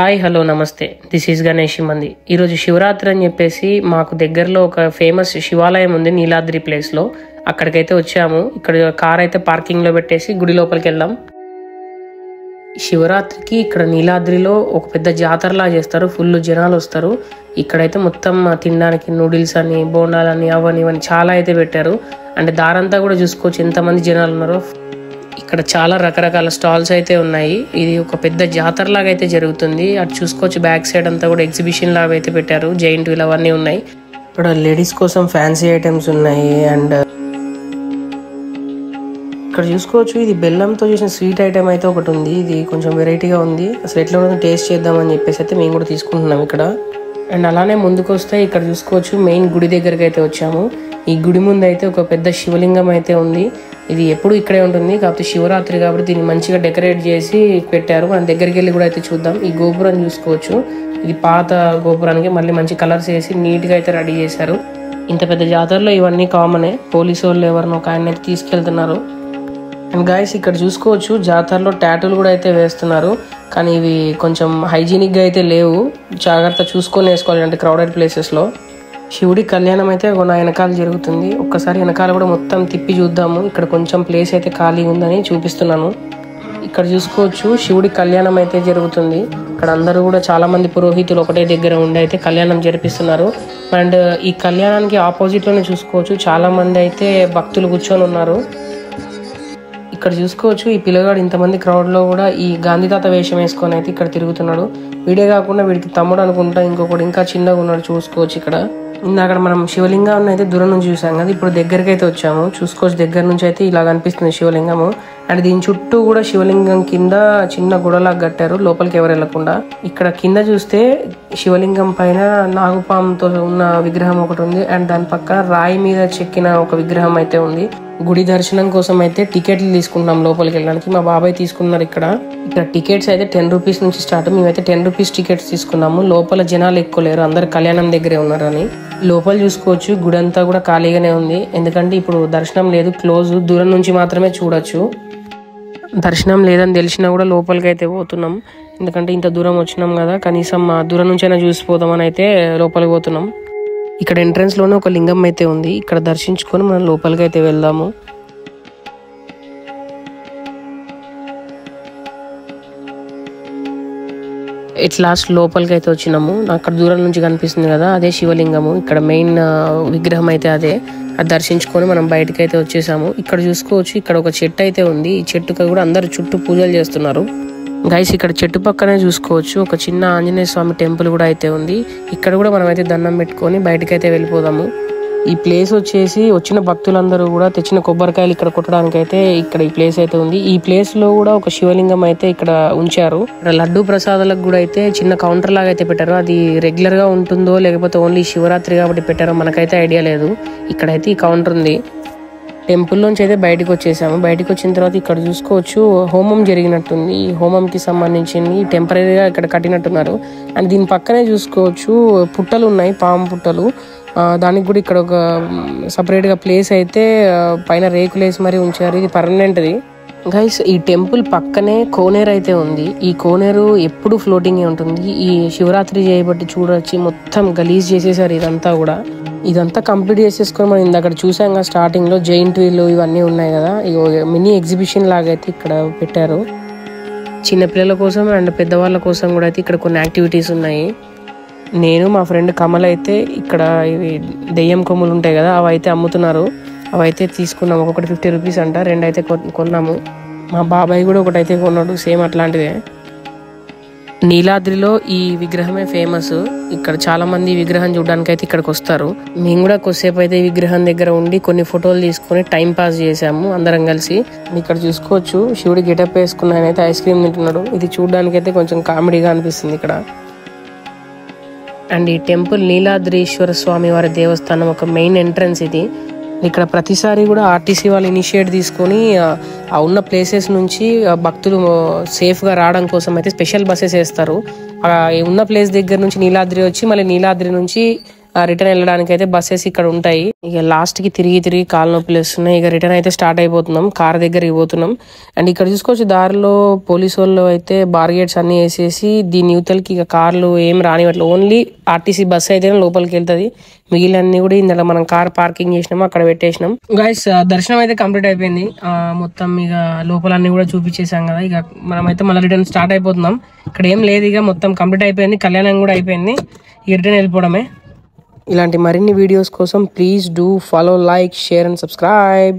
Hi hello నమస్తే this is Ganesh మంది. ఈరోజు శివరాత్రి అని చెప్పేసి మాకు దగ్గరలో ఒక ఫేమస్ శివాలయం ఉంది నీలాద్రి ప్లేస్లో. అక్కడికైతే వచ్చాము. ఇక్కడ కార్ అయితే పార్కింగ్లో పెట్టేసి గుడి లోపలికి వెళ్దాం. శివరాత్రికి ఇక్కడ నీలాద్రిలో ఒక పెద్ద జాతరలా చేస్తారు. ఫుల్ జనాలు వస్తారు. ఇక్కడైతే మొత్తం తినడానికి నూడిల్స్ అని బోండాలని అవని ఇవన్నీ చాలా అయితే పెట్టారు. అంటే దారంతా కూడా చూసుకోవచ్చు ఎంతమంది జనాలు ఉన్నారో. ఇక్కడ చాలా రకరకాల స్టాల్స్ అయితే ఉన్నాయి. ఇది ఒక పెద్ద జాతర లాగా అయితే జరుగుతుంది. అటు చూసుకోవచ్చు బ్యాక్ సైడ్ అంతా కూడా ఎగ్జిబిషన్ లాగా అయితే పెట్టారు. జైంట్ వీల్ అవన్నీ ఉన్నాయి. ఇక్కడ లేడీస్ కోసం ఫ్యాన్సీ ఐటమ్స్ ఉన్నాయి. అండ్ ఇక్కడ చూసుకోవచ్చు ఇది బెల్లంతో చేసిన స్వీట్ ఐటమ్ అయితే ఒకటి ఉంది. ఇది కొంచెం వెరైటీగా ఉంది. అసలు ఎట్లా ఉంటుందో టేస్ట్ చేద్దామని చెప్పేసి అయితే మేము కూడా తీసుకుంటున్నాం ఇక్కడ. అండ్ అలానే ముందుకు వస్తే ఇక్కడ చూసుకోవచ్చు మెయిన్ గుడి దగ్గరికి అయితే వచ్చాము. ఈ గుడి ముందు అయితే ఒక పెద్ద శివలింగం అయితే ఉంది. ఇది ఎప్పుడు ఇక్కడే ఉంటుంది, కాకపోతే శివరాత్రి కాబట్టి దీన్ని మంచిగా డెకరేట్ చేసి పెట్టారు. మనం దగ్గరికి వెళ్ళి కూడా అయితే చూద్దాం. ఈ గోపురం చూసుకోవచ్చు, ఇది పాత గోపురానికి మళ్ళీ మంచి కలర్స్ వేసి నీట్గా అయితే రెడీ చేశారు. ఇంత పెద్ద జాతరలో ఇవన్నీ కామనే. పోలీసు వాళ్ళు ఎవరినో ఒక ఆయన అయితే తీసుకెళ్తున్నారు. అండ్ గాయస్ ఇక్కడ చూసుకోవచ్చు జాతరలో టాటూలు కూడా అయితే వేస్తున్నారు. కానీ ఇవి కొంచెం హైజీనిక్గా అయితే లేవు. జాగ్రత్త చూసుకొని వేసుకోవాలి అంటే క్రౌడెడ్ ప్లేసెస్లో. శివుడి కళ్యాణం అయితే నా వెనకాల జరుగుతుంది. ఒక్కసారి వెనకాల కూడా మొత్తం తిప్పి చూద్దాము. ఇక్కడ కొంచెం ప్లేస్ అయితే ఖాళీ ఉందని చూపిస్తున్నాను. ఇక్కడ చూసుకోవచ్చు శివుడి కళ్యాణం అయితే జరుగుతుంది. ఇక్కడ అందరూ కూడా చాలా మంది పురోహితులు ఒకటే దగ్గర ఉండి అయితే కళ్యాణం జరిపిస్తున్నారు. అండ్ ఈ కళ్యాణానికి ఆపోజిట్లోనే చూసుకోవచ్చు చాలా మంది అయితే భక్తులు కూర్చొని ఉన్నారు. ఇక్కడ చూసుకోవచ్చు ఈ పిల్లగాడు ఇంతమంది క్రౌడ్లో కూడా ఈ గాంధీ తాత వేషం వేసుకొని అయితే ఇక్కడ తిరుగుతున్నాడు. వీడే కాకుండా వీడికి తమ్ముడు అనుకుంటా ఇంకొకటి ఇంకా చిన్నగా ఉన్నాడు చూసుకోవచ్చు. ఇక్కడ అక్కడ మనం శివలింగం అయితే దూరం నుంచి చూసాం కదా, ఇప్పుడు దగ్గరికి అయితే వచ్చాము. చూసుకోవచ్చు దగ్గర నుంచి అయితే ఇలా కనిపిస్తుంది శివలింగము. అండ్ దీని చుట్టూ కూడా శివలింగం కింద చిన్న గుడలాగా కట్టారు లోపలికి ఎవరు వెళ్లకుండా. ఇక్కడ కింద చూస్తే శివలింగం పైన నాగుపాముతో ఉన్న విగ్రహం ఒకటి ఉంది. అండ్ దాని పక్కన రాయి మీద చెక్కిన ఒక విగ్రహం అయితే ఉంది. గుడి దర్శనం కోసం అయితే టికెట్లు తీసుకుంటాం లోపలికి వెళ్ళడానికి. మా బాబాయ్ తీసుకున్నారు. ఇక్కడ టికెట్స్ అయితే 10 రూపీస్ నుంచి స్టార్ట్. మేమైతే 10 రూపీస్ టికెట్స్ తీసుకున్నాము. లోపల జనాలు ఎక్కువ లేరు, అందరు కళ్యాణం దగ్గరే ఉన్నారని. లోపల చూసుకోవచ్చు గుడి అంతా కూడా ఖాళీగానే ఉంది. ఎందుకంటే ఇప్పుడు దర్శనం లేదు, క్లోజ్. దూరం నుంచి మాత్రమే చూడొచ్చు. దర్శనం లేదని తెలిసినా కూడా లోపలికి అయితే పోతున్నాం. ఎందుకంటే ఇంత దూరం వచ్చినాం కదా, కనీసం దూరం నుంచి అయినా చూసిపోదామని అయితే లోపలికి పోతున్నాం. ఇక్కడ ఎంట్రన్స్ లోనే ఒక లింగం అయితే ఉంది. ఇక్కడ దర్శించుకొని మనం లోపలికి అయితే వెళ్దాము. లాస్ట్ లోపలికి అయితే వచ్చినాము. అక్కడ దూరం నుంచి కనిపిస్తుంది కదా, అదే శివలింగము. ఇక్కడ మెయిన్ విగ్రహం అయితే అదే. అది దర్శించుకొని మనం బయటకి అయితే వచ్చేసాము. ఇక్కడ చూసుకోవచ్చు ఇక్కడ ఒక చెట్టు అయితే ఉంది. ఈ చెట్టుకి కూడా అందరు చుట్టూ పూజలు చేస్తున్నారు. గైస్ ఇక్కడ చెట్టు పక్కనే చూసుకోవచ్చు ఒక చిన్న ఆంజనేయ స్వామి టెంపుల్ కూడా అయితే ఉంది. ఇక్కడ కూడా మనం అయితే దండం పెట్టుకొని బయటకి అయితే వెళ్ళిపోదాము. ఈ ప్లేస్ వచ్చేసి వచ్చిన భక్తులందరూ కూడా తెచ్చిన కొబ్బరికాయలు ఇక్కడ కొట్టడానికి అయితే ఇక్కడ ఈ ప్లేస్ అయితే ఉంది. ఈ ప్లేస్ లో కూడా ఒక శివలింగం అయితే ఇక్కడ ఉంచారు. ఇక్కడ లడ్డు ప్రసాదాలకు కూడా అయితే చిన్న కౌంటర్ లాగా అయితే పెట్టారు. అది రెగ్యులర్ గా ఉంటుందో లేకపోతే ఓన్లీ శివరాత్రి కాబట్టి పెట్టారో మనకైతే ఐడియా లేదు. ఇక్కడైతే ఈ కౌంటర్ ఉంది. టెంపుల్ నుంచి అయితే బయటకు వచ్చేసాము. బయటకు వచ్చిన తర్వాత ఇక్కడ చూసుకోవచ్చు హోమం జరిగినట్టుంది. ఈ హోమంకి సంబంధించింది టెంపరీగా ఇక్కడ కట్టినట్టున్నారు. అండ్ దీని పక్కనే చూసుకోవచ్చు పుట్టలు ఉన్నాయి, పాము పుట్టలు. దానికి కూడా ఇక్కడ ఒక సపరేట్గా ప్లేస్ అయితే పైన రేకులేసి మరీ ఉంచారు. ఇది పర్మనెంట్ది. గైస్ ఈ టెంపుల్ పక్కనే కోనేరు అయితే ఉంది. ఈ కోనేరు ఎప్పుడు ఫ్లోటింగ్ ఉంటుంది. ఈ శివరాత్రి చేయబట్టి చూడొచ్చి మొత్తం గలీజ్ చేసేసారు. ఇదంతా కంప్లీట్ చేసేసుకొని మనం ఇందాక చూసాం కదా స్టార్టింగ్ లో జైంట్ వీల్ ఇవన్నీ ఉన్నాయి కదా, మినీ ఎగ్జిబిషన్ లాగా అయితే ఇక్కడ పెట్టారు. చిన్నపిల్లల కోసం అండ్ పెద్దవాళ్ళ కోసం కూడా అయితే ఇక్కడ కొన్ని యాక్టివిటీస్ ఉన్నాయి. నేను మా ఫ్రెండ్ కమల్ అయితే ఇక్కడ ఇవి దెయ్యం కొమ్ములు ఉంటాయి కదా అవి అయితే అమ్ముతున్నారు. అవి అయితే తీసుకున్నాము. ఒక్కొక్కటి 50 రూపీస్ అంట. 2 అయితే కొన్నాము. మా బాబాయ్ కూడా ఒకటైతే కొన్నాడు సేమ్ అట్లాంటిదే. నీలాద్రిలో ఈ విగ్రహమే ఫేమస్. ఇక్కడ చాలా మంది ఈ విగ్రహం చూడడానికి అయితే ఇక్కడికి వస్తారు. మేము కూడా కొద్దిసేపు అయితే ఈ విగ్రహం దగ్గర ఉండి కొన్ని ఫోటోలు తీసుకొని టైం పాస్ చేసాము అందరం కలిసి. ఇక్కడ చూసుకోవచ్చు శివుడి గెటప్ వేసుకున్న ఆయన అయితే ఐస్ క్రీమ్ తింటున్నాడు. ఇది చూడడానికి అయితే కొంచెం కామెడీగా అనిపిస్తుంది ఇక్కడ. అండ్ ఈ టెంపుల్ నీలాద్రీశ్వర స్వామి వారి దేవస్థానం ఒక మెయిన్ ఎంట్రన్స్ ఇది. ఇక్కడ ప్రతిసారి కూడా ఆర్టీసీ వాళ్ళు ఇనిషియేట్ తీసుకొని ఆ ఉన్న ప్లేసెస్ నుంచి భక్తులు సేఫ్గా రావడం కోసం అయితే స్పెషల్ బస్సెస్ వేస్తారు. ఉన్న ప్లేస్ దగ్గర నుంచి నీలాద్రి వచ్చి మళ్ళీ నీలాద్రి నుంచి రిటర్న్ వెళ్ళడానికి అయితే బస్సెస్ ఇక్కడ ఉంటాయి. ఇక లాస్ట్ కి తిరిగి కాలు నొప్పులు వస్తున్నాయి. ఇక రిటర్న్ అయితే స్టార్ట్ అయిపోతున్నాం, కార్ దగ్గరికి పోతున్నాం. అండ్ ఇక్కడ చూసుకోవచ్చు దారిలో పోలీసు వాళ్ళు అయితే బార్గేట్స్ అన్ని వేసేసి దీని యువతలకి ఇక కార్లు ఏం రానివ్వట్లేదు. ఓన్లీ ఆర్టీసీ బస్ అయితే లోపలికి వెళ్తుంది. మిగిలినన్ని కూడా ఇందులో మనం కార్ పార్కింగ్ చేసినాము, అక్కడ పెట్టేసినాం. గైస్ దర్శనం అయితే కంప్లీట్ అయిపోయింది. మొత్తం ఇక లోపలన్నీ కూడా చూపించేసాం కదా. ఇక మనమైతే మళ్ళీ రిటర్న్ స్టార్ట్ అయిపోతున్నాం. ఇక్కడ ఏం లేదు, ఇక మొత్తం కంప్లీట్ అయిపోయింది, కళ్యాణం కూడా అయిపోయింది. ఇక రిటర్న్ వెళ్ళిపోవడమే. ఇలాంటి మరిన్ని వీడియోస్ కోసం please do follow, like, share and subscribe.